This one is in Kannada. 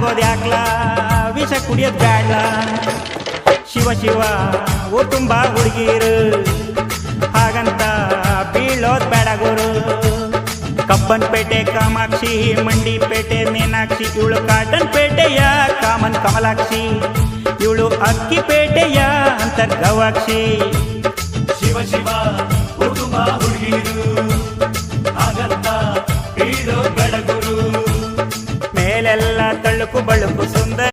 ಆಗೋದು ಯಾಕ್ಲ ವಿಷ ಕುಡಿಯೋದು ಬ್ಯಾಡ್ಲ ಶಿವ ಶಿವ ಓ ತುಂಬಾ ಹುಡುಗೀರು ಹಾಗಂತ ಬೀಳೋದ್ ಬೇಡ ಗುರು ಕಬ್ಬನ್ಪೇಟೆ ಕಾಮಾಕ್ಷಿ ಮಂಡಿಪೇಟೆ ಮೀನಾಕ್ಷಿ ಇವಳು ಕಾಟನ್ ಪೇಟೆಯ ಕಾಮನ್ ಕಮಲಾಕ್ಷಿ ಇವಳು ಅಕ್ಕಿಪೇಟೆಯ ಅಂತರ್ಗವಾಕ್ಷಿ ಶಿವ ಶಿವ ಕುಟುಂಬ ಹುಡುಗಿರು ಹಾಗಂತ ಬೀಳೋ ಬೆಳಗುರು ಮೇಲೆಲ್ಲ ತಳುಕು ಬಳುಕು ಸುಂದರ